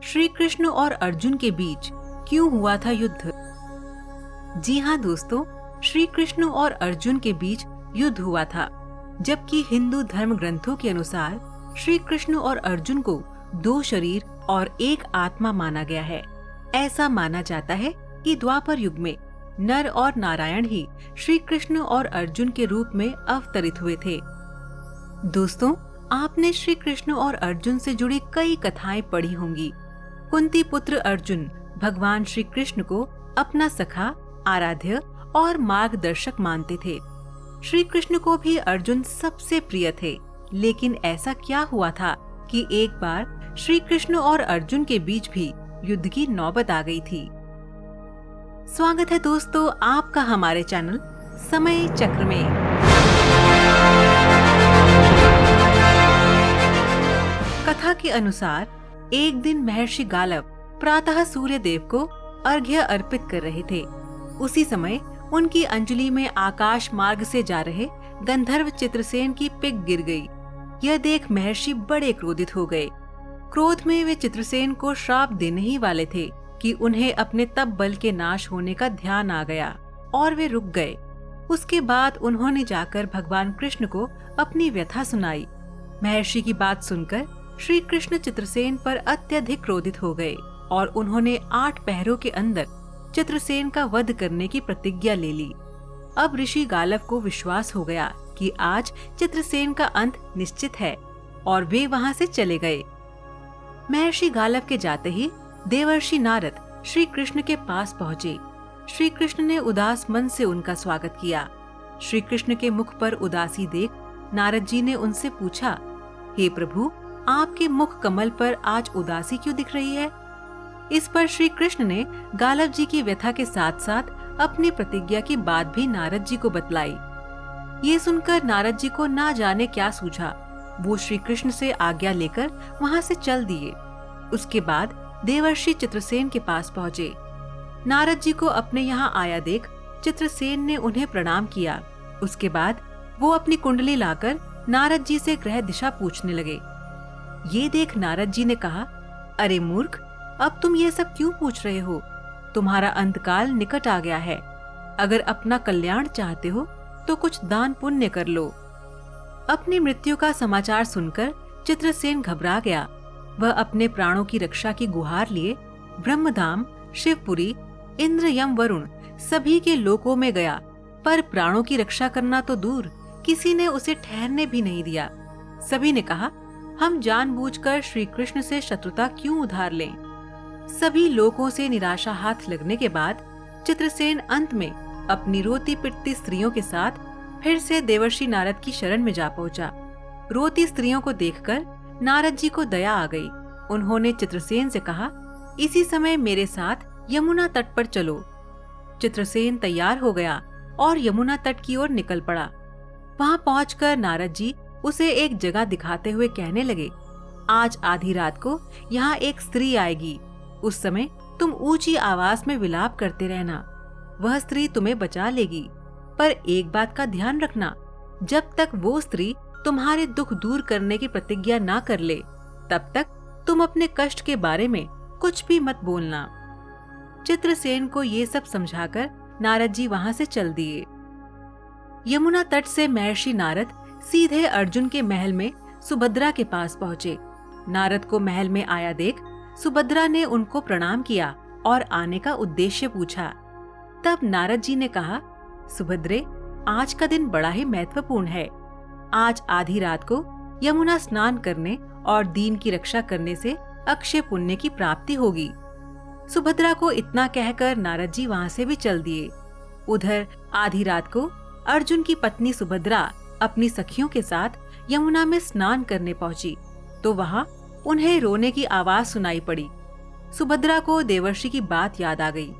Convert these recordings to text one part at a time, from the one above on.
श्री कृष्ण और अर्जुन के बीच क्यों हुआ था युद्ध? जी हाँ दोस्तों, श्री कृष्ण और अर्जुन के बीच युद्ध हुआ था, जबकि हिंदू धर्म ग्रंथों के अनुसार श्री कृष्ण और अर्जुन को दो शरीर और एक आत्मा माना गया है। ऐसा माना जाता है कि द्वापर युग में नर और नारायण ही श्री कृष्ण और अर्जुन के रूप में अवतरित हुए थे। दोस्तों, आपने श्री कृष्ण और अर्जुन से जुड़ी कई कथाएं पढ़ी होंगी। कुंती पुत्र अर्जुन भगवान श्री कृष्ण को अपना सखा, आराध्य और मार्गदर्शक मानते थे। श्री कृष्ण को भी अर्जुन सबसे प्रिय थे, लेकिन ऐसा क्या हुआ था कि एक बार श्री कृष्ण और अर्जुन के बीच भी युद्ध की नौबत आ गई थी। स्वागत है दोस्तों आपका हमारे चैनल समय चक्र में। कथा के अनुसार एक दिन महर्षि गालव प्रातः सूर्य देव को अर्घ्य अर्पित कर रहे थे। उसी समय उनकी अंजलि में आकाश मार्ग से जा रहे गंधर्व चित्रसेन की पिक गिर गई। यह देख महर्षि बड़े क्रोधित हो गए। क्रोध में वे चित्रसेन को श्राप देने ही वाले थे कि उन्हें अपने तप बल के नाश होने का ध्यान आ गया और वे रुक गए। उसके बाद उन्होंने जाकर भगवान कृष्ण को अपनी व्यथा सुनाई। महर्षि की बात सुनकर श्री कृष्ण चित्रसेन पर अत्यधिक क्रोधित हो गए और उन्होंने 8 पहरों के अंदर चित्रसेन का वध करने की प्रतिज्ञा ले ली। अब ऋषि गालव को विश्वास हो गया कि आज चित्रसेन का अंत निश्चित है और वे वहां से चले गए। महर्षि गालव के जाते ही देवर्षि नारद श्री कृष्ण के पास पहुँचे। श्री कृष्ण ने उदास मन से उनका स्वागत किया। श्री कृष्ण के मुख पर उदासी देख नारद जी ने उनसे पूछा, हे प्रभु, आपके मुख कमल पर आज उदासी क्यों दिख रही है? इस पर श्री कृष्ण ने गालव जी की व्यथा के साथ साथ अपनी प्रतिज्ञा की बात भी नारद जी को बतलाई। ये सुनकर नारद जी को ना जाने क्या सूझा। वो श्री कृष्ण से आज्ञा लेकर वहां से चल दिए। उसके बाद देवर्षि चित्रसेन के पास पहुँचे। नारद जी को अपने यहाँ आया देख चित्रसेन ने उन्हें प्रणाम किया। उसके बाद वो अपनी कुंडली लाकर नारद जी से ग्रह दिशा पूछने लगे। ये देख नारद जी ने कहा, अरे मूर्ख, अब तुम ये सब क्यों पूछ रहे हो? तुम्हारा अंतकाल निकट आ गया है। अगर अपना कल्याण चाहते हो तो कुछ दान पुण्य कर लो। अपनी मृत्यु का समाचार सुनकर चित्रसेन घबरा गया। वह अपने प्राणों की रक्षा की गुहार लिए ब्रह्मधाम, शिवपुरी, इंद्र, यम, वरुण सभी के लोकों में गया, पर प्राणों की रक्षा करना तो दूर, किसी ने उसे ठहरने भी नहीं दिया। सभी ने कहा, हम जानबूझकर श्री कृष्ण से शत्रुता क्यों उधार लें? सभी लोगों से निराशा हाथ लगने के बाद चित्रसेन अंत में अपनी रोती पिटती स्त्रियों के साथ फिर से देवर्षि नारद की शरण में जा पहुंचा। रोती स्त्रियों को देखकर नारद जी को दया आ गई। उन्होंने चित्रसेन से कहा, इसी समय मेरे साथ यमुना तट पर चलो। चित्रसेन तैयार हो गया और यमुना तट की ओर निकल पड़ा। वहां पहुंचकर नारद जी उसे एक जगह दिखाते हुए कहने लगे, आज आधी रात को यहाँ एक स्त्री आएगी। उस समय तुम ऊंची आवाज में विलाप करते रहना। वह स्त्री तुम्हें बचा लेगी, पर एक बात का ध्यान रखना, जब तक वो स्त्री तुम्हारे दुख दूर करने की प्रतिज्ञा ना कर ले, तब तक तुम अपने कष्ट के बारे में कुछ भी मत बोलना। चित्रसेन को ये सब समझाकर नारद जी वहां से चल दिए। यमुना तट से महर्षि नारद सीधे अर्जुन के महल में सुभद्रा के पास पहुँचे। नारद को महल में आया देख सुभद्रा ने उनको प्रणाम किया और आने का उद्देश्य पूछा। तब नारद जी ने कहा, सुभद्रे, आज का दिन बड़ा ही महत्वपूर्ण है। आज आधी रात को यमुना स्नान करने और दीन की रक्षा करने से अक्षय पुण्य की प्राप्ति होगी। सुभद्रा को इतना कहकर नारद जी वहां से भी चल दिए। उधर आधी रात को अर्जुन की पत्नी सुभद्रा अपनी सखियों के साथ यमुना में स्नान करने पहुंची तो वहां उन्हें रोने की आवाज सुनाई पड़ी। सुभद्रा को देवर्षि की बात याद आ गई।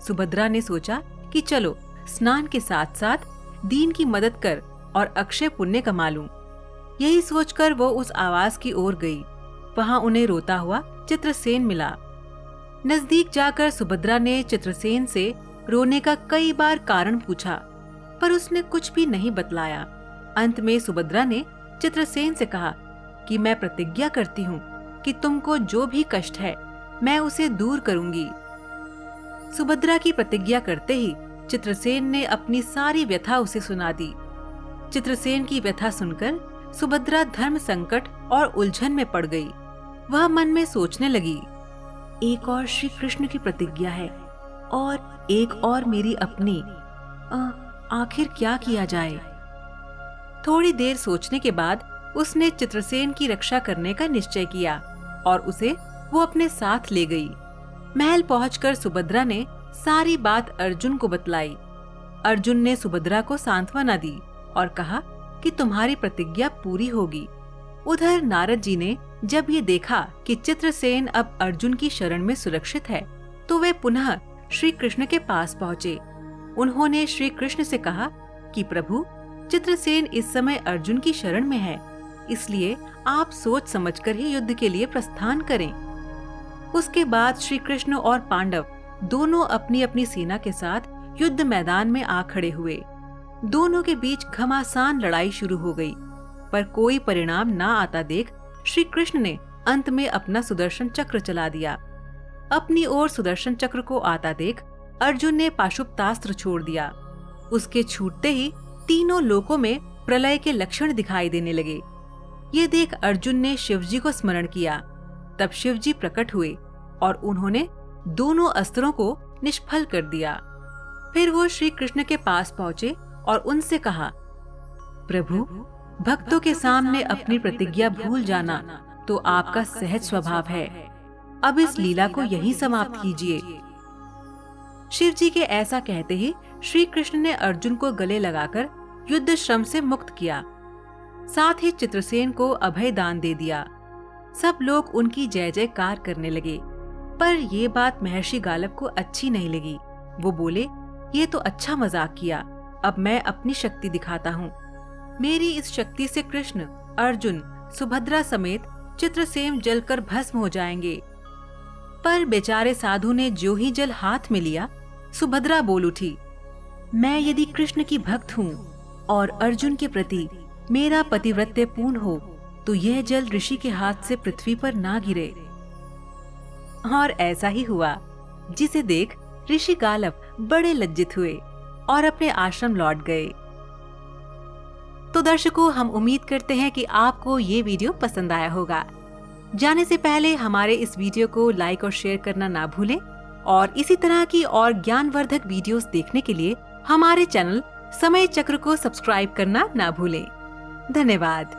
सुभद्रा ने सोचा कि चलो स्नान के साथ साथ दीन की मदद कर और अक्षय पुण्य कमा लूं। यही सोचकर वो उस आवाज की ओर गई। वहां उन्हें रोता हुआ चित्रसेन मिला। नजदीक जाकर सुभद्रा ने चित्रसेन से रोने का कई बार कारण पूछा, पर उसने कुछ भी नहीं बतलाया। अंत में सुभद्रा ने चित्रसेन से कहा कि मैं प्रतिज्ञा करती हूँ कि तुमको जो भी कष्ट है मैं उसे दूर करूंगी। सुभद्रा की प्रतिज्ञा करते ही चित्रसेन ने अपनी सारी व्यथा उसे सुना दी। चित्रसेन की व्यथा सुनकर सुभद्रा धर्म संकट और उलझन में पड़ गई। वह मन में सोचने लगी, एक और श्री कृष्ण की प्रतिज्ञा है और एक और मेरी अपनी, आखिर क्या किया जाए। थोड़ी देर सोचने के बाद उसने चित्रसेन की रक्षा करने का निश्चय किया और उसे वो अपने साथ ले गई। महल पहुंचकर सुभद्रा ने सारी बात अर्जुन को बतलाई। अर्जुन ने सुभद्रा को सांत्वना दी और कहा कि तुम्हारी प्रतिज्ञा पूरी होगी। उधर नारद जी ने जब ये देखा कि चित्रसेन अब अर्जुन की शरण में सुरक्षित है, तो वे पुनः श्री कृष्ण के पास पहुँचे। उन्होंने श्री कृष्ण से कहा कि प्रभु, चित्रसेन इस समय अर्जुन की शरण में है, इसलिए आप सोच समझकर ही युद्ध के लिए प्रस्थान करें। उसके बाद श्री कृष्ण और पांडव दोनों अपनी अपनी सेना के साथ युद्ध मैदान में आ खड़े हुए। दोनों के बीच घमासान लड़ाई शुरू हो गई, पर कोई परिणाम ना आता देख श्री कृष्ण ने अंत में अपना सुदर्शन चक्र चला दिया। अपनी ओर सुदर्शन चक्र को आता देख अर्जुन ने पाशुपतास्त्र छोड़ दिया। उसके छूटते ही तीनों लोकों में प्रलय के लक्षण दिखाई देने लगे। ये देख अर्जुन ने शिवजी को स्मरण किया। तब शिवजी प्रकट हुए और उन्होंने दोनों अस्त्रों को निष्फल कर दिया। फिर वो श्री कृष्ण के पास पहुँचे और उनसे कहा, प्रभु, भक्तों के सामने अपनी प्रतिज्ञा भूल जाना तो आपका सहज स्वभाव है। अब इस लीला को यहीं समाप्त कीजिए। शिवजी के ऐसा कहते ही श्री कृष्ण ने अर्जुन को गले लगाकर युद्ध श्रम से मुक्त किया। साथ ही चित्रसेन को अभय दान दे दिया। सब लोग उनकी जय जयकार करने लगे, पर ये बात महर्षि गालव को अच्छी नहीं लगी। वो बोले, ये तो अच्छा मजाक किया, अब मैं अपनी शक्ति दिखाता हूँ। मेरी इस शक्ति से कृष्ण, अर्जुन, सुभद्रा समेत चित्रसेन जलकर भस्म हो जाएंगे। पर बेचारे साधु ने जो ही जल हाथ में लिया, सुभद्रा बोल उठी, मैं यदि कृष्ण की भक्त हूँ और अर्जुन के प्रति मेरा पतिव्रत्य पूर्ण हो तो यह जल ऋषि के हाथ से पृथ्वी पर ना गिरे। और ऐसा ही हुआ, जिसे देख ऋषि गालव बड़े लज्जित हुए और अपने आश्रम लौट गए। तो दर्शकों, हम उम्मीद करते हैं कि आपको ये वीडियो पसंद आया होगा। जाने से पहले हमारे इस वीडियो को लाइक और शेयर करना ना भूलें और इसी तरह की और ज्ञानवर्धक वीडियोस देखने के लिए हमारे चैनल समय चक्र को सब्सक्राइब करना ना भूलें। धन्यवाद।